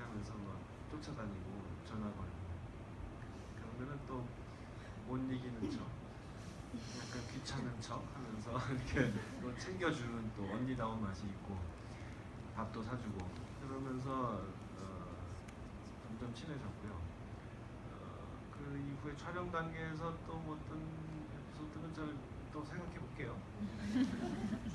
하면서 막 쫓아다니고 전화 걸고 그러면은 또 못 이기는 척, 약간 귀찮은 척 하면서 이렇게 또 챙겨주는 또 언니다운 맛이 있고 밥도 사주고 그러면서 점점 친해졌고요. 그 이후에 촬영 단계에서 또 어떤 에피소드는 잘 또 생각해 볼게요.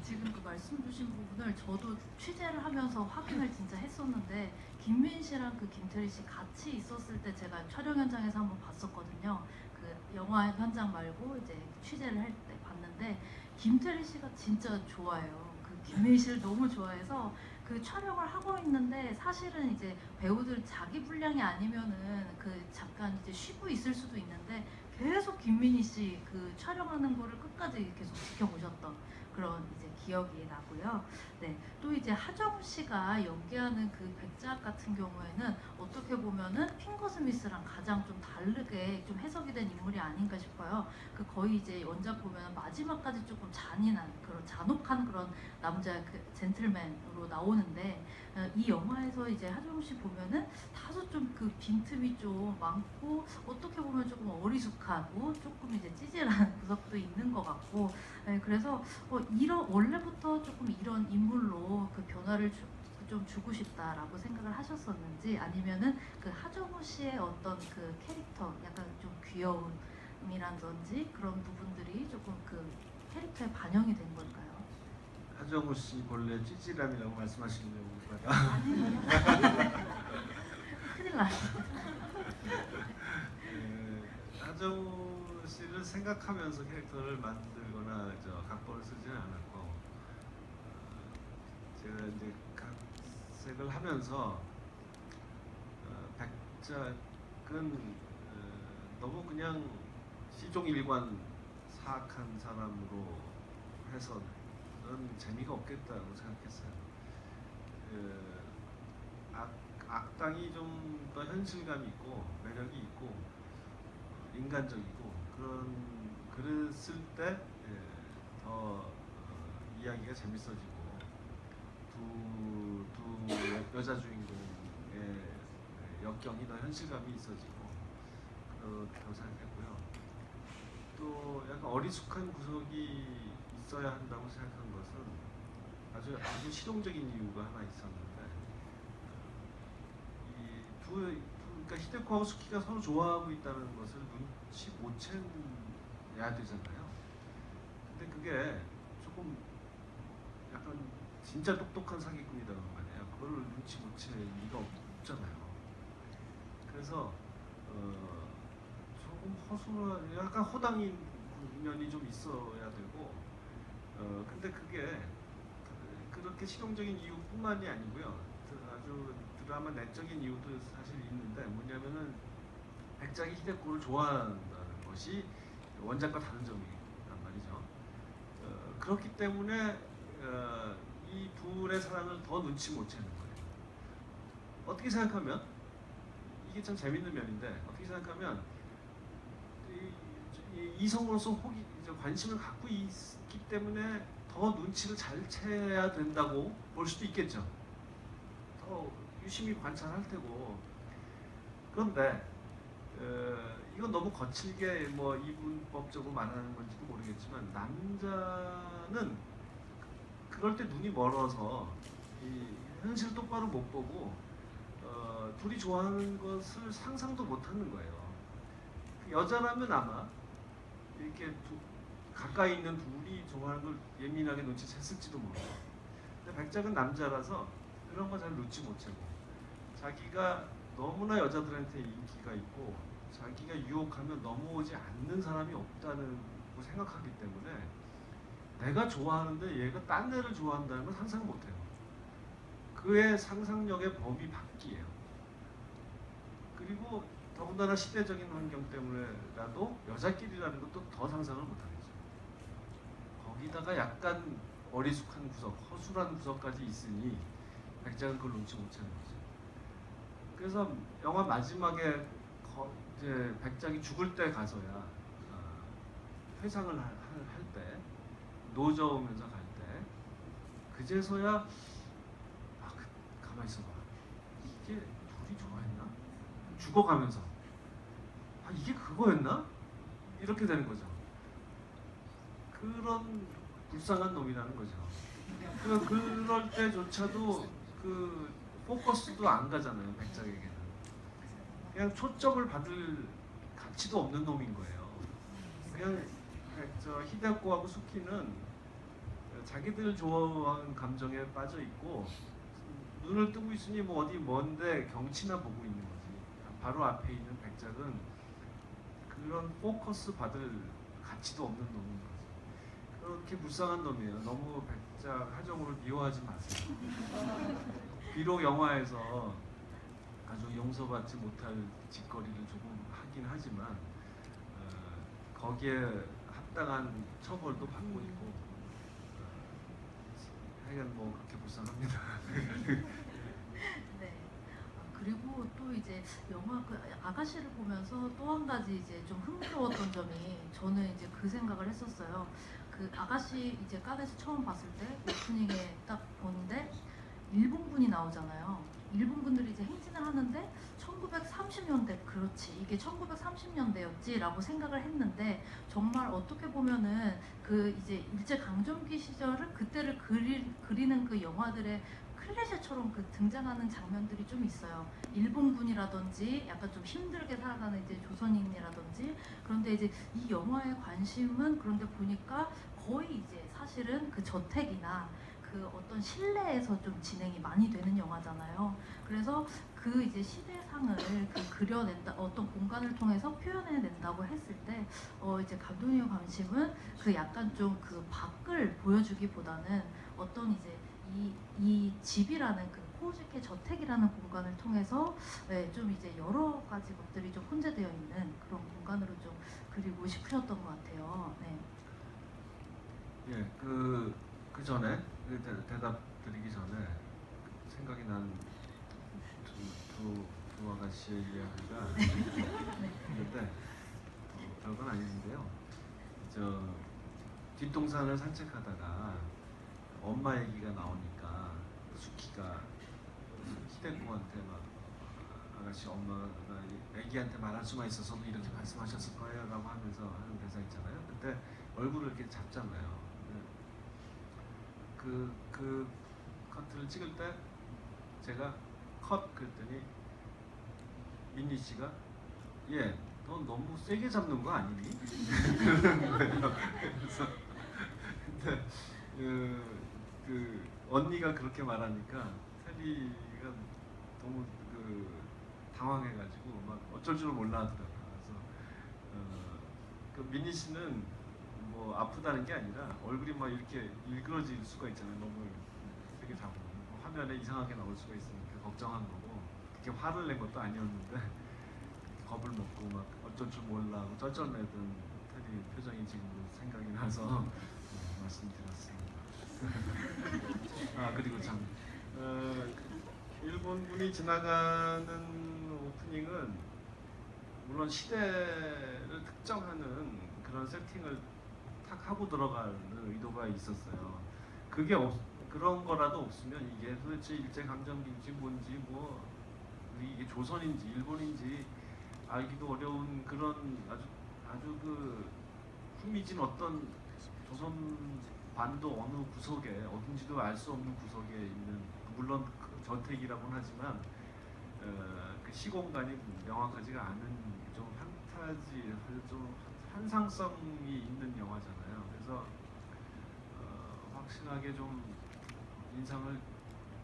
지금 그 말씀 주신 부분을 저도 취재를 하면서 확인을 진짜 했었는데 김민 씨랑 그 김태리 씨 같이 있었을 때 제가 촬영 현장에서 한번 봤었거든요. 그 영화 현장 말고 이제 취재를 할 때 봤는데 김태리 씨가 진짜 좋아해요. 그 김민 씨를 너무 좋아해서 그 촬영을 하고 있는데 사실은 이제 배우들 자기 분량이 아니면은 그 잠깐 이제 쉬고 있을 수도 있는데 계속 김민희 씨 그 촬영하는 거를 끝까지 계속 지켜보셨던 그런 이제 기억이 나고요. 네, 또 이제 하정 씨가 연기하는 그 백작 같은 경우에는 어떻게 보면은 핑거 스미스랑 가장 좀 다르게 좀 해석이 된 인물이 아닌가 싶어요. 그 거의 이제 원작 보면 마지막까지 조금 잔인한 그런 잔혹한 그런 남자 그 젠틀맨으로 나오는데 이 영화에서 이제 하정 씨 보면은 다소 좀 그 빈틈이 좀 많고 어떻게 보면 조금 어리숙하고 조금 이제 찌질한 구석도 있는 것 같고 그래서 이런 원래부터 조금 이런 인물로 그 변화를 좀 주고 싶다라고 생각을 하셨었는지 아니면은 그 하정우 씨의 어떤 그 캐릭터 약간 좀 귀여움이라든지 그런 부분들이 조금 그 캐릭터에 반영이 된 걸까요? 하정우 씨 본래 찌질함이라고 말씀하시려고 아니요. 큰일 났어. 하정우 씨를 생각하면서 캐릭터를 만들거나 각본을 쓰지는 않았고 제가 이제 각색을 하면서 백작은 너무 그냥 시종일관 사악한 사람으로 해서는 재미가 없겠다고 생각했어요. 그 악당이 좀 더 현실감이 있고 매력이 있고 인간적이고 그랬을 때 더 이야기가 재밌어지고 두 여자 주인공의 역경이 더 현실감이 있어지고 그렇다고 생각했고요. 또 약간 어리숙한 구석이 있어야 한다고 생각한 것은 아주 실용적인 이유가 하나 있었는데 그러니까 히데코하고 스키가 서로 좋아하고 있다는 것을 눈치 못 채야 되잖아요. 근데 그게 조금 약간 진짜 똑똑한 사기꾼이라는 거 아니에요. 그걸 눈치 못 챌 리가 없잖아요. 그래서 조금 허술한 약간 호당인 면이 좀 있어야 되고 근데 그게 그렇게 실용적인 이유뿐만이 아니고요. 아주 드라마 내적인 이유도 사실 있는데 뭐냐면은 백작이 히데코를 좋아한다는 것이 원작과 다른 점이란 말이죠. 그렇기 때문에 이 둘의 사랑을 더 눈치 못 채는 거예요. 어떻게 생각하면 이게 참 재밌는 면인데 어떻게 생각하면 이성으로서 관심을 갖고 있기 때문에 더 눈치를 잘 채야 된다고 볼 수도 있겠죠. 더 유심히 관찰할 테고. 그런데 이건 너무 거칠게 뭐 이분법적으로 말하는 건지도 모르겠지만 남자는 그럴 때 눈이 멀어서 이 현실을 똑바로 못 보고 둘이 좋아하는 것을 상상도 못 하는 거예요. 여자라면 아마 이렇게 가까이 있는 둘이 좋아하는 걸 예민하게 눈치챘을지도 모르고. 근데 백작은 남자라서 그런 거 잘 눈치 못 채고 자기가 너무나 여자들한테 인기가 있고 자기가 유혹하면 넘어오지 않는 사람이 없다는 거 생각하기 때문에 내가 좋아하는데 얘가 딴 애를 좋아한다는 건 상상 못해요. 그의 상상력의 범위 밖이에요. 그리고 더군다나 시대적인 환경 때문에라도 여자끼리라는 것도 더 상상을 못하겠죠. 거기다가 약간 어리숙한 구석, 허술한 구석까지 있으니 백작은 그걸 눈치 못 채는 거죠. 그래서 영화 마지막에 이제 백작이 죽을 때 가서야 회상을 할 때 노저으면서 갈 때 그제서야 가만히 있어봐. 이게 죽어가면서 아 이게 그거였나? 이렇게 되는 거죠. 그런 불쌍한 놈이라는 거죠. 그럴 때조차도 그 포커스도 안 가잖아요. 백작에게는 그냥 초점을 받을 가치도 없는 놈인 거예요. 그냥 저 히데코하고 수키는 자기들 좋아하는 감정에 빠져 있고 눈을 뜨고 있으니 뭐 어디 먼데 경치나 보고 있는 거지. 바로 앞에 있는 백작은 그런 포커스 받을 가치도 없는 놈인 거지. 그렇게 불쌍한 놈이에요. 너무 백작 하정우를 미워하지 마세요. 비록 영화에서 아주 용서받지 못할 짓거리를 조금 하긴 하지만 거기에 합당한 처벌도 받고 있고 하여간 뭐 그렇게 불쌍합니다. 네. 그리고 또 이제 영화 그 아가씨를 보면서 또 한 가지 이제 좀 흥미로웠던 점이 저는 이제 그 생각을 했었어요. 그 아가씨 이제 깐에서 처음 봤을 때 오프닝에 딱 보는데 일본군이 나오잖아요. 일본군들이 이제 행진을 하는데 1930년대 그렇지 이게 1930년대였지라고 생각을 했는데 정말 어떻게 보면은 그 이제 일제 강점기 시절을 그때를 그리는 그 영화들의 클리셰처럼 그 등장하는 장면들이 좀 있어요. 일본군이라든지 약간 좀 힘들게 살아가는 이제 조선인이라든지 그런데 이제 이 영화의 관심은 그런데 보니까 거의 이제 사실은 그 저택이나 그 어떤 실내에서 좀 진행이 많이 되는 영화잖아요. 그래서 그 이제 시대상을 그 그려낸다 어떤 공간을 통해서 표현해낸다고 했을 때 이제 감독님의 관심은 그 약간 좀 그 밖을 보여주기보다는 어떤 이제 이 집이라는 그 코우즈케 저택이라는 공간을 통해서 좀 이제 여러 가지 것들이 좀 혼재되어 있는 그런 공간으로 좀 그리고 싶으셨던 것 같아요. 네. 예, 그 전에 대답 드리기 전에 생각이 난 두 아가씨의 이야기가 있는데 별건 아닌데요. 저 뒷동산을 산책하다가 엄마 얘기가 나오니까 수키가 히데코한테 막 아가씨 엄마가 애기한테 말할 수만 있어서도 이렇게 말씀하셨을 거예요라고 하면서 하는 대사 있잖아요. 그때 얼굴을 이렇게 잡잖아요. 그 커트를 찍을 때 제가 컷 그랬더니 민니 씨가 너 너무 세게 잡는 거 아니니? 그러는 거예요. 그래서 근데 그 언니가 그렇게 말하니까 테리가 너무 당황해가지고 막 어쩔 줄 몰라 하더라고요. 그래서 그 민니 씨는 뭐 아프다는 게 아니라 얼굴이 막 이렇게 일그러질 수가 있잖아요. 너무 되게 잡고 화면에 이상하게 나올 수가 있으니까 걱정한 거고 그렇게 화를 낸 것도 아니었는데 겁을 먹고 막 어쩔 줄 몰라 하고 쩔쩔매던 테리 표정이 지금도 생각이 나서 말씀드렸습니다. 아 그리고 참 일본군이 지나가는 오프닝은 물론 시대를 특정하는 그런 세팅을 탁 하고 들어가는 의도가 있었어요. 그게 그런 거라도 없으면 이게 도대체 일제 강점기인지 뭔지 뭐 이게 조선인지 일본인지 알기도 어려운 그런 아주 그 흥미진 어떤 조선 반도 어느 구석에 어딘지도 알 수 없는 구석에 있는 물론 그 저택이라고는 하지만 그 시공간이 명확하지가 않은 좀 판타지 좀 환상성이 있는 영화잖아요. 그래서 확실하게 좀 인상을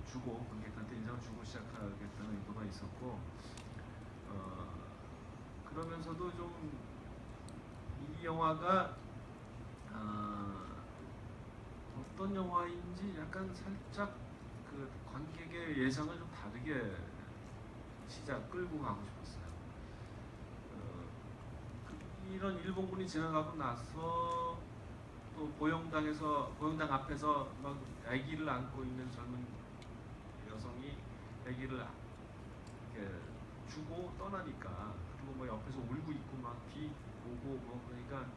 주고 관객한테 인상을 주고 시작하겠다는 의도가 있었고 그러면서도 좀 이 영화가 어떤 영화인지 약간 살짝 그 관객의 예상을 좀 다르게 끌고 가고 싶었어요. 이런 일본군이 지나가고 나서 또 보영당 앞에서 막 아기를 안고 있는 젊은 여성이 아기를 이렇게 주고 떠나니까 그리고 뭐 옆에서 울고 있고 막 비 오고 뭐 그러니까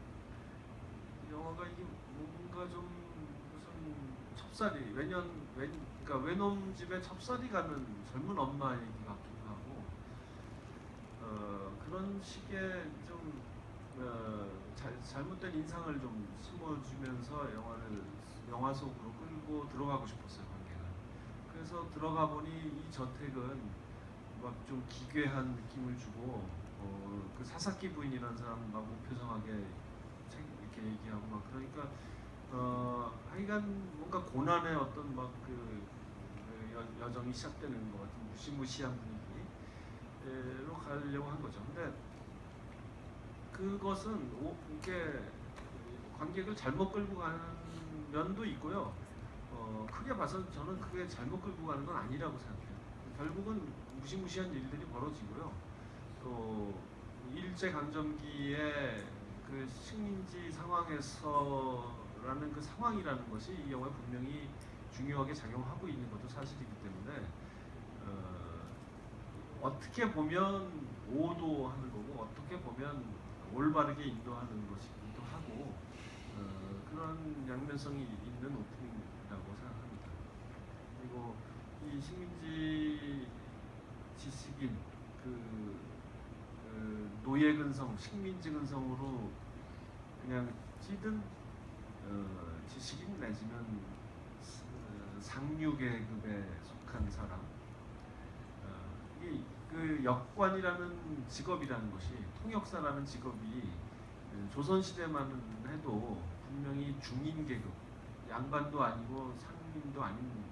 영화가 이게 뭔가 좀 무슨 첩살이 그러니까 외놈 집에 첩살이 가는 젊은 엄마 얘기 같기도 하고 그런 식의 좀 잘못된 인상을 좀 심어주면서 영화 속으로 끌고 들어가고 싶었어요, 관계가. 그래서 들어가 보니 이 저택은 막 좀 기괴한 느낌을 주고 그 사사키 부인이라는 사람하고 무표정하게 이렇게 얘기하고 막 그러니까 하여간 뭔가 고난의 어떤 막 여정이 시작되는 것 같은 무시무시한 분위기로 가려고 한 거죠. 근데 그것은 이게 관객을 잘못 끌고 가는 면도 있고요. 크게 봐서 저는 그게 잘못 끌고 가는 건 아니라고 생각해요. 결국은 무시무시한 일들이 벌어지고요. 또 일제 강점기의 그 식민지 상황에서라는 그 상황이라는 것이 이 영화에 분명히 중요하게 작용하고 있는 것도 사실이기 때문에 어떻게 보면 오도하는 거고 어떻게 보면 올바르게 인도하는 것이기도 하고 그런 양면성이 있는 오픈이라고 생각합니다. 그리고 이 식민지 지식인 노예 근성, 식민지 근성으로 그냥 찌든 지식인 내지는 상류 계급에 속한 사람, 그 역관이라는 직업이라는 것이 통역사라는 직업이 조선 시대만 해도 분명히 중인 계급, 양반도 아니고 상인도 아닌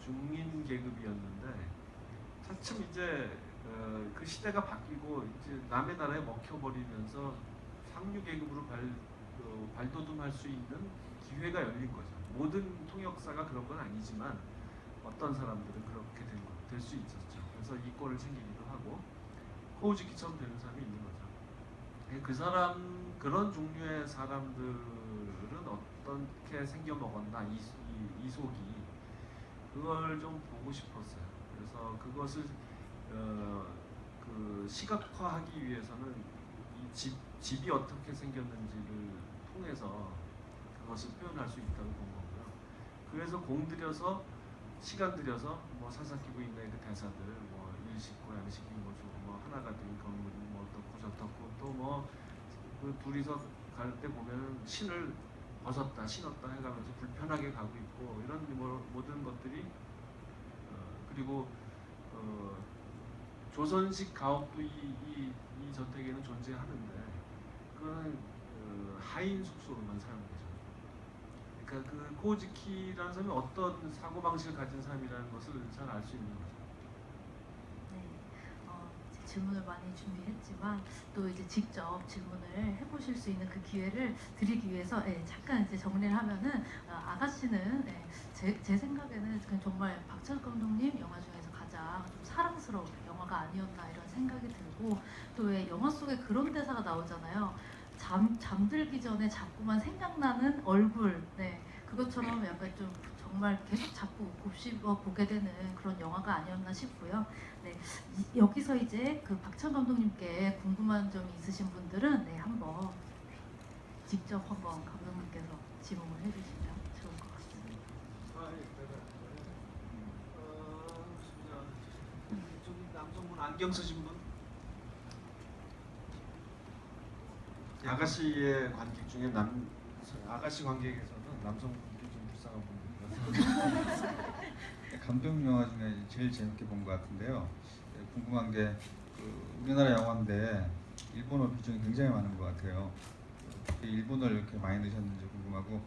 중인 계급이었는데 차츰 이제 그 시대가 바뀌고 이제 남의 나라에 먹혀버리면서 상류 계급으로 발돋움할 수 있는 기회가 열린 거죠. 모든 통역사가 그런 건 아니지만 어떤 사람들은 그렇게 될 수 있었죠. 그래서 이권을 챙기기도 하고 코우즈키처럼 되는 사람이 있는 거죠. 그런 종류의 사람들은 어떻게 생겨 먹었나 이 속이 그걸 좀 보고 싶었어요. 그래서 그것을 그 시각화하기 위해서는 이 집이 어떻게 생겼는지를 통해서 그것을 표현할 수 있다고 본 거고요. 그래서 공들여서 시간 들여서 뭐 사사키 부인의 그 대사들 뭐 일식고 양식이 뭐죠 뭐 하나가 된 건물이 뭐 어떻고 저떻고 또 뭐 그 둘이서 갈 때 보면 신을 벗었다 신었다 해가면서 불편하게 가고 있고 이런 모든 것들이 그리고 조선식 가옥도 이 저택에는 존재하는데 그거는 하인 숙소로만 사용되죠. 그러니까 그 코우즈키라는 사람이 어떤 사고 방식을 가진 사람이라는 것을 잘 알 수 있는 거죠. 네, 이제 질문을 많이 준비했지만 또 이제 직접 질문을 해보실 수 있는 그 기회를 드리기 위해서 잠깐 이제 정리를 하면은 아가씨는 제 생각에는 그냥 정말 박찬욱 감독님 영화 중에서 가장 좀 사랑스러운 영화가 아니었나 이런 생각이 들고 또 왜 영화 속에 그런 대사가 나오잖아요. 잠들기 전에 자꾸만 생각나는 얼굴, 그것처럼 약간 좀 정말 계속 자꾸 곱씹어 보게 되는 그런 영화가 아니었나 싶고요. 여기서 이제 그 박찬 감독님께 궁금한 점이 있으신 분들은 한번 직접 한번 감독님께서 질문을 해주시면 좋을 것 같습니다. 저기 남성분 안경 쓰신 분? 아가씨의 관객 중에 아가씨 관객에서는 남성분들이 좀 불쌍한 분들이 있어서 감독 영화 중에 제일 재밌게 본 것 같은데요. 궁금한 게 우리나라 영화인데 일본어 비중이 굉장히 많은 것 같아요. 일본어를 이렇게 많이 넣으셨는지 궁금하고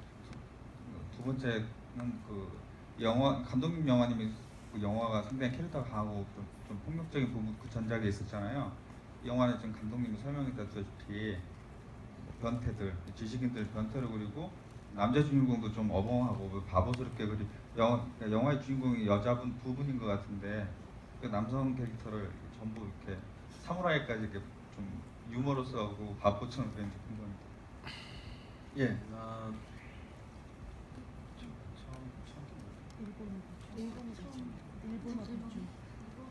두 번째는 영화 감독님 영화님이 그 영화가 상당히 캐릭터가 강하고 좀 폭력적인 부분 그 전작에 있었잖아요. 이 영화는 지금 감독님이 설명해 주셨다시피 변태들, 지식인들 변태를 그리고 남자 주인공도 좀 어벙하고 바보스럽게 그리고 영화의 주인공이 여자분 두 분인 것 같은데 그 남성 캐릭터를 전부 이렇게 사무라이까지 이렇게 좀 유머러스하고 바보처럼 그런지 궁금합니다. 예.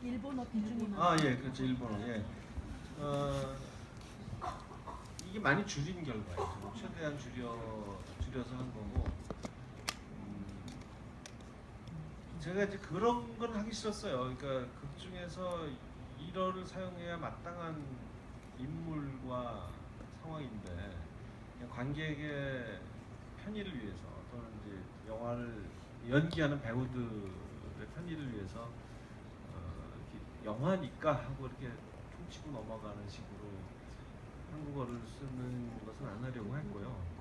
일본어 비중이 예, 그렇죠. 일본어. 예. 이게 많이 줄인 결과예요. 최대한 줄여서 한 거고. 제가 이제 그런 건 하기 싫었어요. 그러니까 극 중에서 일어를 사용해야 마땅한 인물과 상황인데 그냥 관객의 편의를 위해서 또는 이제 영화를 연기하는 배우들의 편의를 위해서 이렇게 영화니까 하고 이렇게 퉁치고 넘어가는 식으로 한국어를 쓰는 것은 안 하려고 했고요.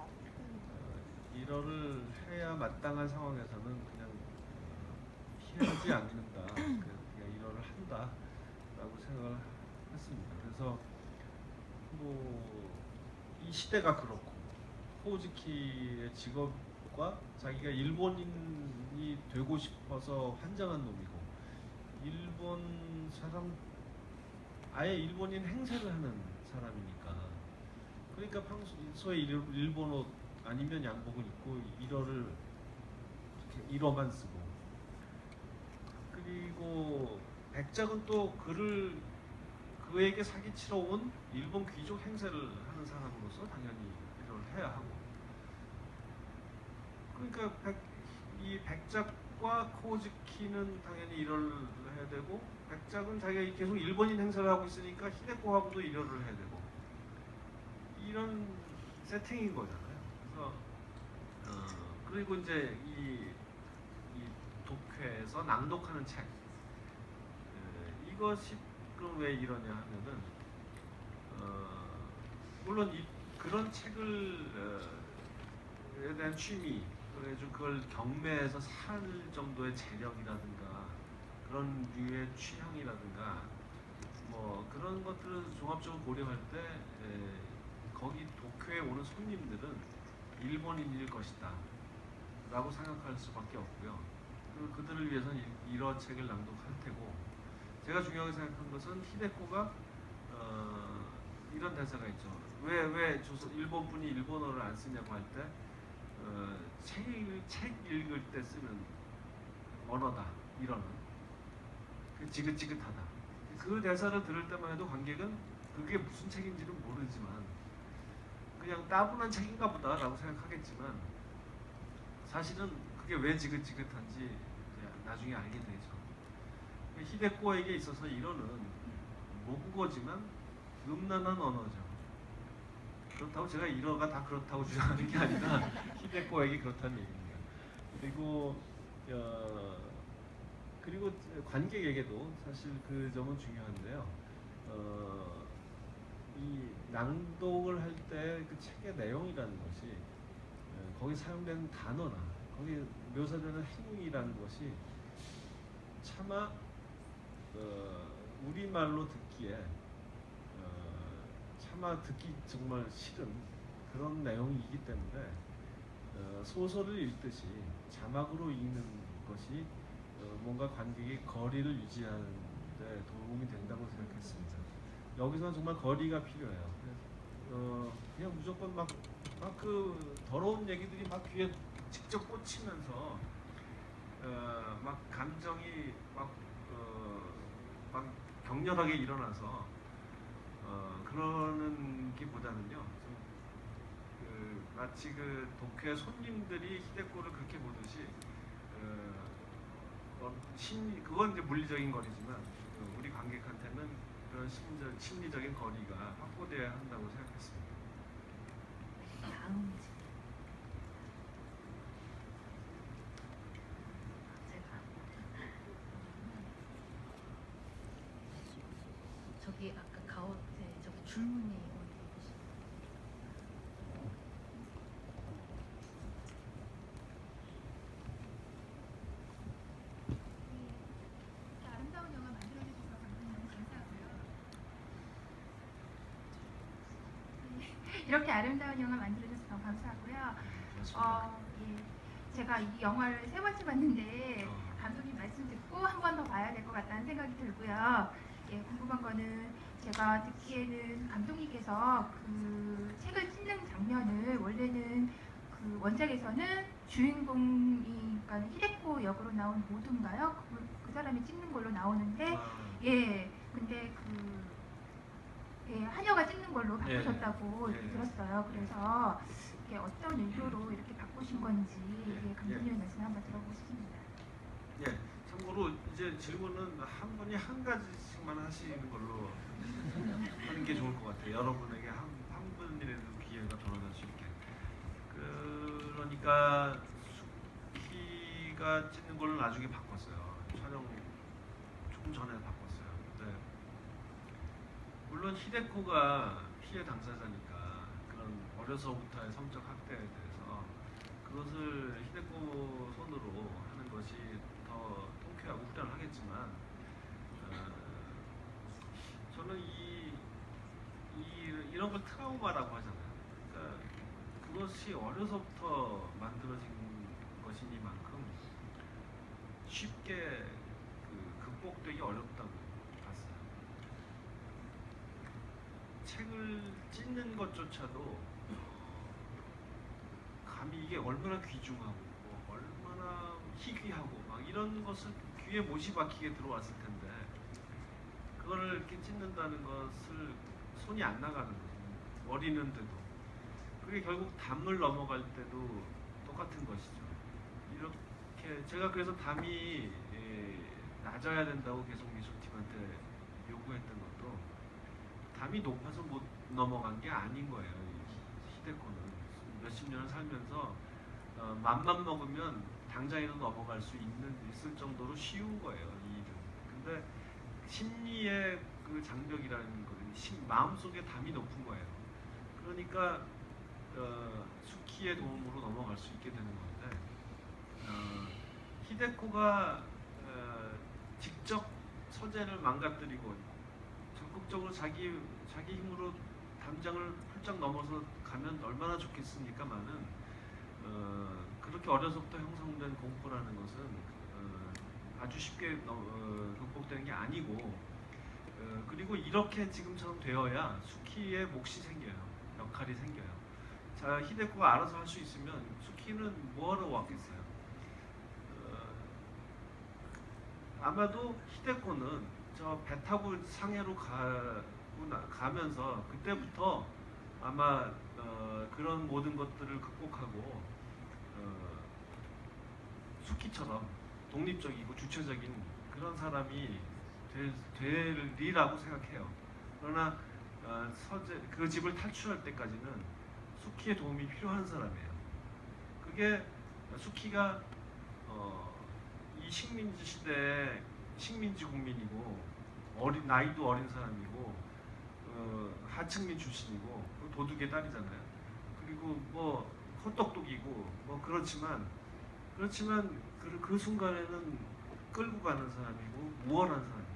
일어를 해야 마땅한 상황에서는 그냥 피하지 않는다. 그냥 일어를 한다라고 생각을 했습니다. 그래서 뭐 이 시대가 그렇고 코우즈키의 직업과 자기가 일본인이 되고 싶어서 환장한 놈이고 일본 사람 아예 일본인 행세를 하는 사람이니까 그러니까 평소에 일본어 아니면 양복을 입고 일어를 이렇게 일어만 쓰고 그리고 백작은 또 그에게 사기치러 온 일본 귀족 행세를 하는 사람으로서 당연히 일어를 해야 하고 그러니까 이 백작과 코우즈키는 당연히 일어를 해야 되고 백작은 자기가 계속 일본인 행세를 하고 있으니까 히데코하고도 일어를 해야 되고 이런 세팅인 거잖아요. 그래서 그리고 이제 이 독회에서 낭독하는 책 이것이 그럼 왜 이러냐 하면은 물론 그런 책을 에 대한 취미 그래서 그걸 경매해서 살 정도의 재력이라든가 그런 류의 취향이라든가 뭐 그런 것들을 종합적으로 고려할 때 거기 도쿄에 오는 손님들은 일본인일 것이다 라고 생각할 수밖에 없고요. 그리고 그들을 위해서는 일어 책을 낭독할 테고 제가 중요하게 생각한 것은 히데코가 이런 대사가 있죠. 왜 일본 분이 일본어를 안 쓰냐고 할 때 책 읽을 때 쓰는 언어다 이러는 그 지긋지긋하다. 그 대사를 들을 때만 해도 관객은 그게 무슨 책인지는 모르지만 그냥 따분한 책인가 보다라고 생각하겠지만 사실은 그게 왜 지긋지긋한지 나중에 알게 되죠. 히데코에게 있어서 일어는 모국어지만 음란한 언어죠. 그렇다고 제가 일어가 다 그렇다고 주장하는 게 아니라 히데코에게 그렇다는 얘기입니다. 그리고 관객에게도 사실 그 점은 중요한데요. 이 낭독을 할 때 그 책의 내용이라는 것이 거기 사용되는 단어나 거기 묘사되는 행위라는 것이 차마 우리말로 듣기에 차마 듣기 정말 싫은 그런 내용이기 때문에 소설을 읽듯이 자막으로 읽는 것이 뭔가 관객이 거리를 유지하는 데 도움이 된다고 생각했습니다. 여기서는 정말 거리가 필요해요. 그냥 무조건 막 그 더러운 얘기들이 막 귀에 직접 꽂히면서 막 감정이 막 격렬하게 일어나서 그러는 게보다는요. 마치 그 독회 손님들이 히데코를 그렇게 보듯이 그건 이제 물리적인 거리지만 우리 관객한테는 그런 심리적인 거리가 확보돼야 한다고 생각했습니다. 다음 제가 저기 아까 가운데 저기 줄무늬 어디 계시? 아름다운 영화 만들어주셔서 감독님 감사하고요. 이렇게 아름다운 영화 만들어주셔서 너무 감사하고요. 제가 이 영화를 3번째 봤는데 감독님 말씀 듣고 한 번 더 봐야 될 것 같다는 생각이 들고요. 궁금한 거는 제가 듣기에는 감독님께서 그 책을 찢는 장면을 원래는 그 원작에서는 주인공이 그러니까 히데코 역으로 나온 모두인가요? 그 사람이 찍는 걸로 나오는데 근데 한여가 찍는 걸로 바꾸셨다고 이렇게 들었어요. 그래서 이게 어떤 의도로 이렇게 바꾸신 건지 감독님의 말씀 한번 들어보고 싶습니다. 참고로 앞으로 이제 질문은 한 분이 한 가지씩만 하시는 걸로 하는 게 좋을 것 같아요. 여러분에게 한 분이라도 기회가 돌아갈 수 있게. 그러니까 수키가 찍는 걸로 나중에 바꿨어요. 촬영 조금 전에 바꿨어요. 근데 물론 히데코가 피해 당사자니까 그런 어려서부터의 성적 학대에 대해서 그것을 히데코 손으로 하는 것이 더 통쾌하고 후련하겠지만 저는 이런 걸 트라우마라고 하잖아요. 그러니까 그것이 어려서부터 만들어진 것이니만큼 쉽게 극복되기 어렵다고 봤어요. 책을 찢는 것조차도 감히 이게 얼마나 귀중하고 얼마나 희귀하고 막 이런 것을 귀에 못이 박히게 들어왔을 텐데 그거를 이렇게 찢는다는 것을 손이 안 나가는 거죠. 어리는데도. 그게 결국 담을 넘어갈 때도 똑같은 것이죠. 이렇게 제가 그래서 담이 낮아야 된다고 계속 미술팀한테 요구했던 것도 담이 높아서 못 넘어간 게 아닌 거예요. 이 히데코는 몇십 년을 살면서 맘만 먹으면 당장에도 넘어갈 수 있을 정도로 쉬운 거예요. 이 일은. 근데 심리의 그 장벽이라는 거는 마음속에 담이 높은 거예요. 그러니까 수키의 도움으로 넘어갈 수 있게 되는 건데 히데코가 직접 서재를 망가뜨리고 적극적으로 자기 힘으로 담장을 훌쩍 넘어서 가면 얼마나 좋겠습니까만은 그렇게 어려서부터 형성된 공포라는 것은 아주 쉽게 극복되는 게 아니고 그리고 이렇게 지금처럼 되어야 수키의 몫이 생겨요. 역할이 생겨요. 자, 히데코가 알아서 할 수 있으면 수키는 뭐하러 왔겠어요? 아마도 히데코는 저 배 타고 상해로 가면서 그때부터 아마 그런 모든 것들을 극복하고 수키처럼 독립적이고 주체적인 그런 사람이 되리라고 생각해요. 그러나 그 집을 탈출할 때까지는 수키의 도움이 필요한 사람이에요. 그게 수키가 이 식민지 시대에 식민지 국민이고 나이도 어린 사람이고 하층민 출신이고 도둑의 딸이잖아요. 그리고 뭐 헛똑똑이고 뭐 그렇지만 그 순간에는 끌고 가는 사람이고 무언한 사람이에요.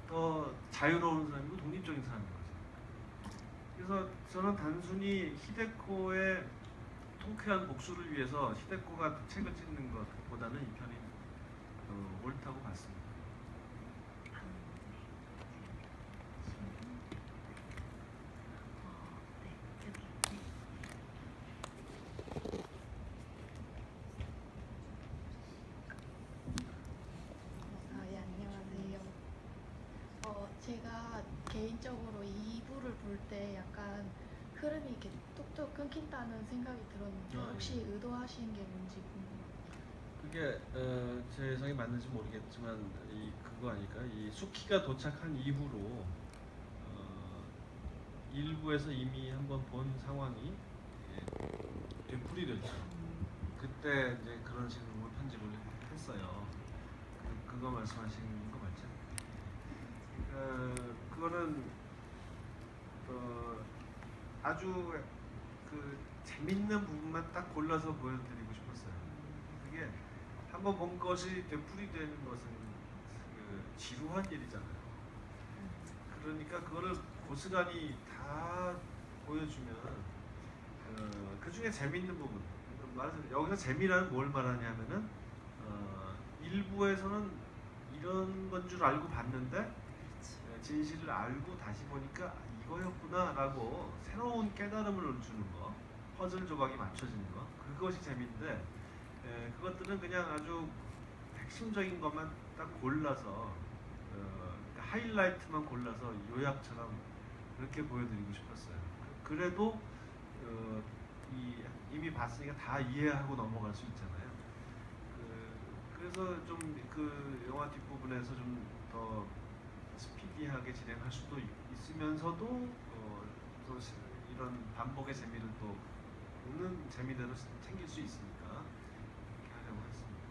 더 자유로운 사람이고 독립적인 사람인 거죠. 그래서 저는 단순히 히데코의 통쾌한 복수를 위해서 히데코가 책을 찍는 것보다는 이 편이 옳다고 봤습니다. 예, 안녕하세요. 제가 개인적으로 2부를 볼 때 약간 흐름이 이렇게 뚝뚝 끊긴다는 생각이 들었는데 혹시 의도하신 게 뭔지 궁금해요. 그게 제 예상이 맞는지 모르겠지만 그거 아닐까? 이 수키가 도착한 이후로 일부에서 이미 한번 본 상황이 되풀이됐죠. 그때 이제 그런 식으로 편집을 했어요. 그거 말씀하시는 거 맞죠? 그거는 아주 그 재밌는 부분만 딱 골라서 보여드리고 싶었어요. 그게 한번 본 것이 되풀이되는 것은 지루한 일이잖아요. 그러니까 그거를 고스란히 다 보여주면 그 중에 재밌는 부분, 말해서 여기서 재미라는 뭘 말하냐면은 일부에서는 이런 건 줄 알고 봤는데 진실을 알고 다시 보니까 이거였구나라고 새로운 깨달음을 주는 거, 퍼즐 조각이 맞춰지는 거, 그것이 재미인데 그것들은 그냥 아주 핵심적인 것만 딱 골라서 하이라이트만 골라서 요약처럼 그렇게 보여드리고 싶었어요. 그래도 이미 봤으니까 다 이해하고 넘어갈 수 있잖아요. 그래서 좀 그 영화 뒷부분에서 좀 더 스피디하게 진행할 수도 있으면서도 또 이런 반복의 재미를 또 보는 재미대로 챙길 수 있으니까 그렇게 하려고 했습니다.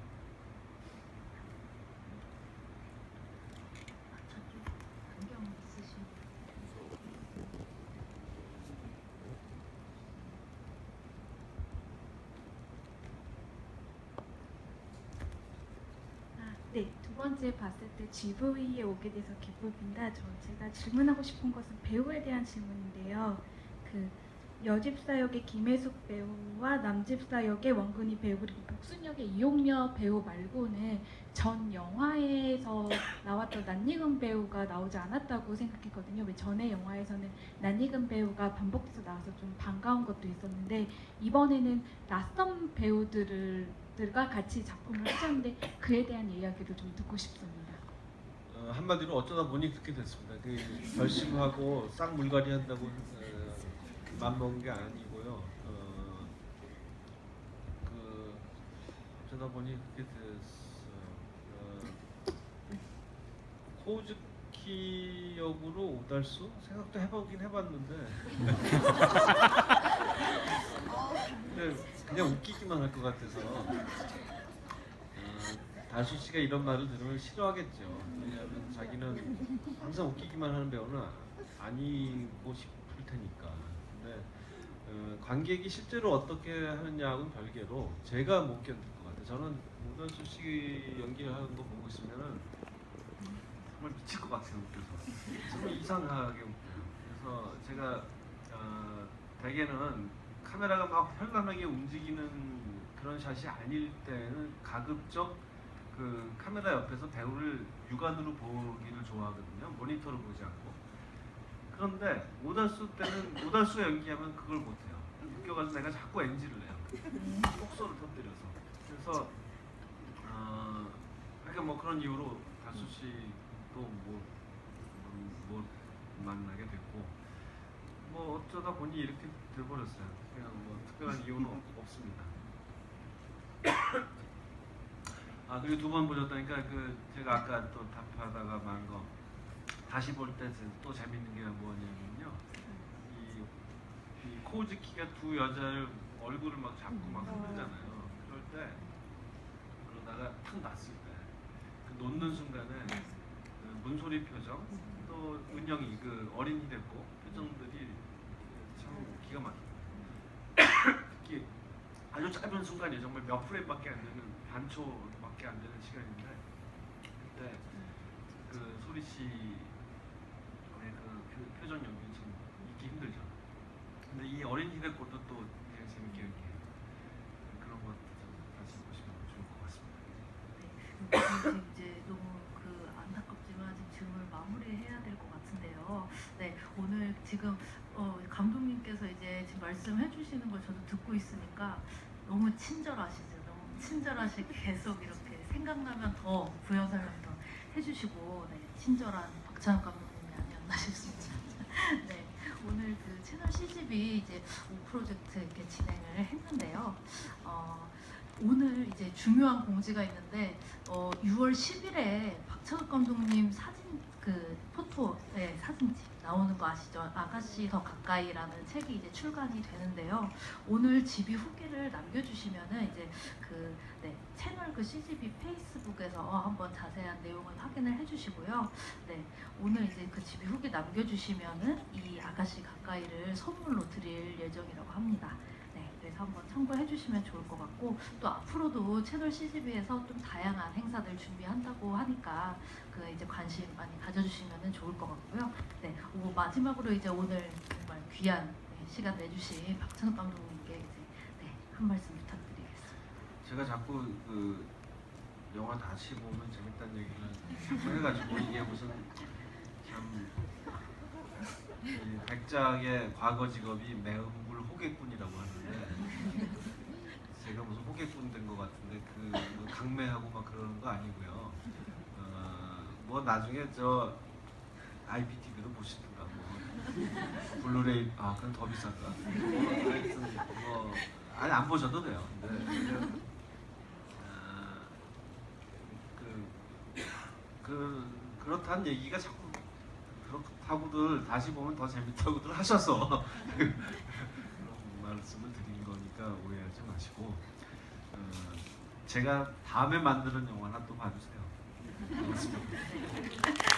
저쪽 안경 있으신 네, 두 번째 봤을 때 GV에 오게 돼서 기쁩니다. 제가 질문하고 싶은 것은 배우에 대한 질문인데요. 그 여집사 역의 김혜숙 배우와 남집사 역의 원근희 배우 그리고 복순 역의 이용녀 배우 말고는 전 영화에서 나왔던 낯익은 배우가 나오지 않았다고 생각했거든요. 왜 전에 영화에서는 낯익은 배우가 반복해서 나와서 좀 반가운 것도 있었는데 이번에는 낯선 배우들과 같이 작품을 하셨는데 그에 대한 이야기를 좀 듣고 싶습니다. 한마디로 어쩌다 보니 그렇게 됐습니다. 그 결심하고 싹 물갈이 한다고 맘먹은 게 아니고요. 그 어쩌다 보니 그렇게 됐어요. 코우즈키 역으로 오달수 생각도 해보긴 해봤는데 근데 그냥 웃기기만 할 것 같아서 달수 씨가 이런 말을 들으면 싫어하겠죠. 왜냐하면 자기는 항상 웃기기만 하는 배우는 아니고 싶을 테니까. 근데 관객이 실제로 어떻게 하느냐하고는 별개로 제가 못 견딜 것 같아요. 저는 오달수 씨 연기하는 거 보고 있으면은 정말 미칠 것 같아요. 웃겨서 정말 이상하게 웃겨요. 그래서 제가 대개는 카메라가 막 현란하게 움직이는 그런 샷이 아닐 때는 가급적 그 카메라 옆에서 배우를 육안으로 보기를 좋아하거든요. 모니터로 보지 않고. 그런데 오달수 때는 오달수가 연기하면 그걸 못해요. 웃겨가지고 내가 자꾸 NG를 내요. 폭소를 터뜨려서. 그래서 그러니까 뭐 그런 이유로 달수 씨도 못 만나게 됐고 뭐 어쩌다 보니 이렇게 돼버렸어요. 그냥 뭐 특별한 이유는 없습니다. 그리고 두 번 보셨다니까 그 제가 아까 또 답하다가 만 거 다시 볼 때 또 재밌는 게 뭐냐면요. 이 코우즈키가 두 여자를 얼굴을 막 잡고 막 흔들잖아요. 그럴 때 그러다가 탁 놨을 때 그 놓는 순간에 그 문소리 표정 또 은영이 그 어린이 됐고 표정들이 참 기가 막힙니다. 특히 아주 짧은 순간이에요. 정말 몇 프레임밖에 안 되는 반초밖에 안 되는 시간인데 그때 그 소리 씨의 그 표정 연기는 참 잊기 힘들죠. 근데 이 어린이 됐고도 또 되게 재밌게 연기해요. 그런 것도 좀 다시 보시면 좋을 것 같습니다. 네, 이제 너무 그 안타깝지만 지금 질문을 마무리해야 될 것 같은데요. 네, 오늘 지금 감독님께서 이제 지금 말씀해주시는 걸 저도 듣고 있으니까 너무 친절하시죠. 너무 친절하시게 계속 이렇게 생각나면 더 부연 설명 더 해주시고 네, 친절한 박찬욱 감독님이 아니었나 싶습니다. 네, 오늘 그 채널 CGV 이제 5프로젝트 이렇게 진행을 했는데요. 오늘 이제 중요한 공지가 있는데 6월 10일에 박찬욱 감독님 사진 그 포토 사진집 나오는 거 아시죠? 아가씨 더 가까이라는 책이 이제 출간이 되는데요. 오늘 집이 후기를 남겨주시면은 이제 그 채널 그 CGV 페이스북에서 한번 자세한 내용을 확인을 해주시고요. 네, 오늘 이제 그 집이 후기 남겨주시면은 이 아가씨 가까이를 선물로 드릴 예정이라고 합니다. 네, 그래서 한번 참고해 주시면 좋을 것 같고 또 앞으로도 채널 CGV에서 좀 다양한 행사들 준비한다고 하니까 그 이제 관심 많이 가져주시면 좋을 것 같고요. 네, 마지막으로 이제 오늘 정말 귀한 시간 내주신 박찬욱 감독님께 이제 한 말씀 부탁드리겠습니다. 제가 자꾸 그 영화 다시 보면 재밌다는 얘기를 자꾸 해가지고 이게 무슨 참 이 백작의 과거 직업이 매음굴 호객꾼이라고 하는데 제가 무슨 호객꾼 된 것 같은데 뭐 강매하고 막 그러는 거 아니고요. 뭐 나중에 저 IPTV로 보시든가 뭐 블루레이 그건 더 비싼가? 하여튼 뭐 아니 안 보셔도 돼요. 근데 그렇다는 얘기가 자꾸 그렇다고들 다시 보면 더 재밌다고들 하셔서 그런 말씀을 드린 거니까 오해하지 마시고 제가 다음에 만드는 영화 하나 또 봐주세요. 고맙습니다.